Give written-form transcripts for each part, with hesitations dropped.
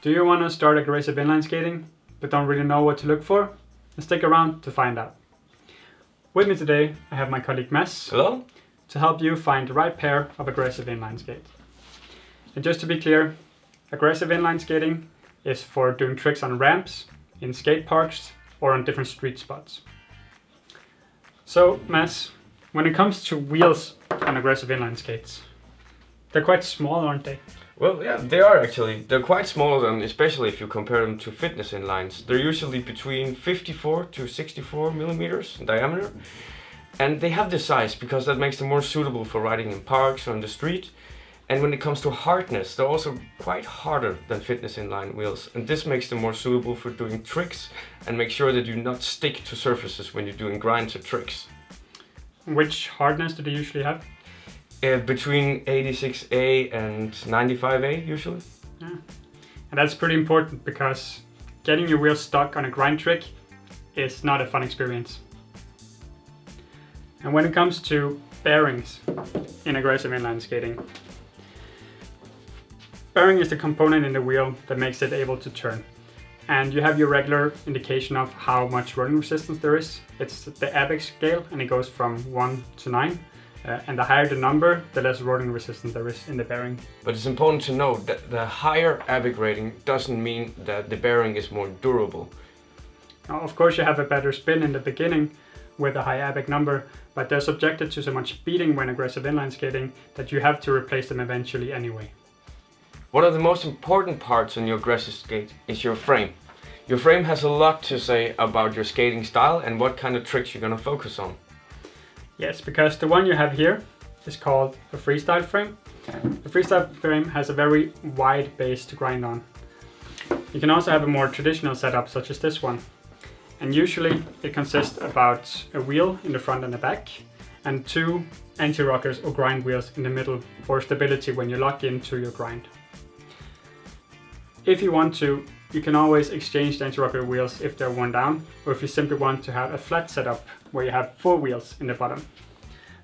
Do you want to start aggressive inline skating but don't really know what to look for? Then stick around to find out. With me today I have my colleague Mads. Hello? To help you find the right pair of aggressive inline skates. And just to be clear, aggressive inline skating is for doing tricks on ramps, in skate parks or on different street spots. So Mads, when it comes to wheels on aggressive inline skates, they're quite small, aren't they? Well, yeah, they are actually. They're quite small, and especially if you compare them to fitness inlines. They're usually between 54 to 64 millimeters in diameter. And they have this size because that makes them more suitable for riding in parks or on the street. And when it comes to hardness, they're also quite harder than fitness inline wheels. And this makes them more suitable for doing tricks and make sure that you not stick to surfaces when you're doing grinds or tricks. Which hardness do they usually have? Between 86A and 95A usually. Yeah. And that's pretty important because getting your wheels stuck on a grind trick is not a fun experience. And when it comes to bearings in aggressive inline skating, bearing is the component in the wheel that makes it able to turn. And you have your regular indication of how much rolling resistance there is. It's the ABEC scale and it goes from 1 to 9. And the higher the number, the less rolling resistance there is in the bearing. But it's important to note that the higher ABEC rating doesn't mean that the bearing is more durable. Now, of course you have a better spin in the beginning with a high ABEC number, but they're subjected to so much beating when aggressive inline skating that you have to replace them eventually anyway. One of the most important parts on your aggressive skate is your frame. Your frame has a lot to say about your skating style and what kind of tricks you're going to focus on. Yes, because the one you have here is called a freestyle frame. The freestyle frame has a very wide base to grind on. You can also have a more traditional setup such as this one. And usually it consists about a wheel in the front and the back and 2 anti-rockers or grind wheels in the middle for stability when you lock into your grind. If you want to, you can always exchange the anti-rocker wheels if they're worn down, or if you simply want to have a flat setup where you have 4 wheels in the bottom.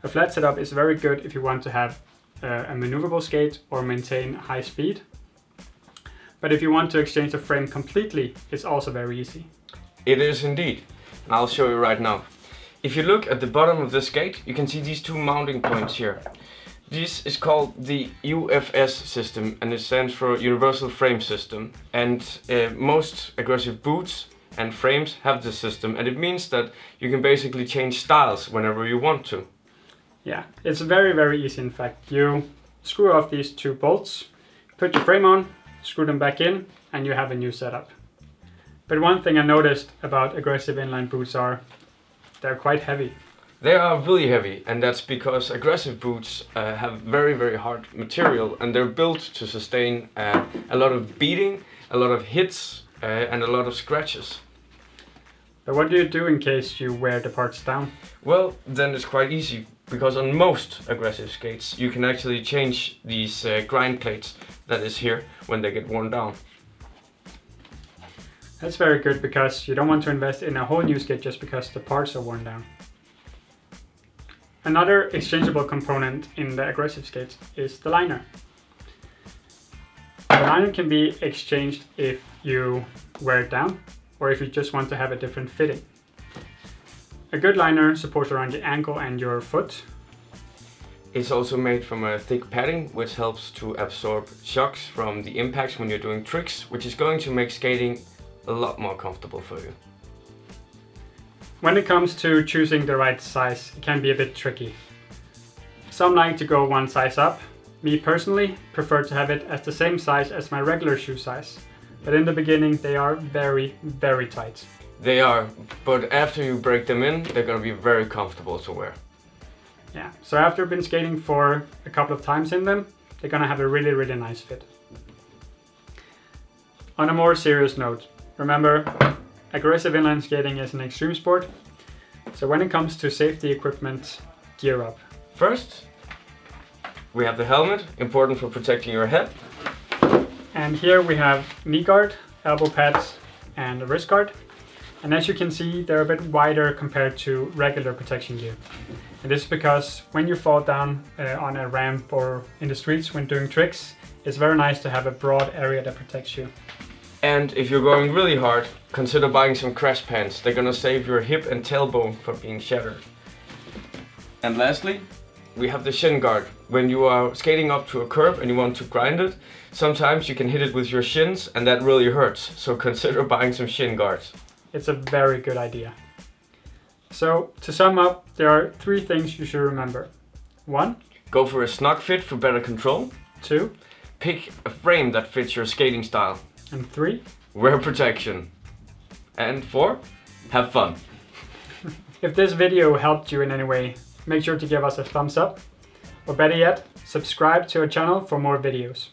A flat setup is very good if you want to have a maneuverable skate or maintain high speed. But if you want to exchange the frame completely, it's also very easy. It is indeed, and I'll show you right now. If you look at the bottom of the skate, you can see these 2 mounting points here. This is called the UFS system and it stands for Universal Frame System. And most aggressive boots and frames have this system, and it means that you can basically change styles whenever you want to. Yeah, it's very, very easy in fact. You screw off these 2 bolts, put your frame on, screw them back in, and you have a new setup. But one thing I noticed about aggressive inline boots are they're quite heavy. They are really heavy, and that's because aggressive boots have very, very hard material, and they're built to sustain a lot of beating, a lot of hits, and a lot of scratches. But what do you do in case you wear the parts down? Well, then it's quite easy, because on most aggressive skates you can actually change these grind plates that is here when they get worn down. That's very good because you don't want to invest in a whole new skate just because the parts are worn down. Another exchangeable component in the aggressive skates is the liner. The liner can be exchanged if you wear it down or if you just want to have a different fitting. A good liner supports around your ankle and your foot. It's also made from a thick padding which helps to absorb shocks from the impacts when you're doing tricks, which is going to make skating a lot more comfortable for you. When it comes to choosing the right size, it can be a bit tricky. Some like to go one size up. Me personally prefer to have it as the same size as my regular shoe size. But in the beginning they are very, very tight. They are, but after you break them in, they're going to be very comfortable to wear. Yeah, so after I've been skating for a couple of times in them, they're going to have a really, really nice fit. On a more serious note, remember, aggressive inline skating is an extreme sport, so when it comes to safety equipment, gear up. First, we have the helmet, important for protecting your head. And here we have knee guard, elbow pads and a wrist guard. And as you can see, they're a bit wider compared to regular protection gear. And this is because when you fall down on a ramp or in the streets when doing tricks, it's very nice to have a broad area that protects you. And if you're going really hard, consider buying some crash pants. They're gonna save your hip and tailbone from being shattered. And lastly, we have the shin guard. When you are skating up to a curb and you want to grind it, sometimes you can hit it with your shins and that really hurts. So consider buying some shin guards. It's a very good idea. So to sum up, there are 3 things you should remember. 1. Go for a snug fit for better control. 2. Pick a frame that fits your skating style. And 3. Wear protection. And 4. Have fun. If this video helped you in any way, make sure to give us a thumbs up. Or better yet, subscribe to our channel for more videos.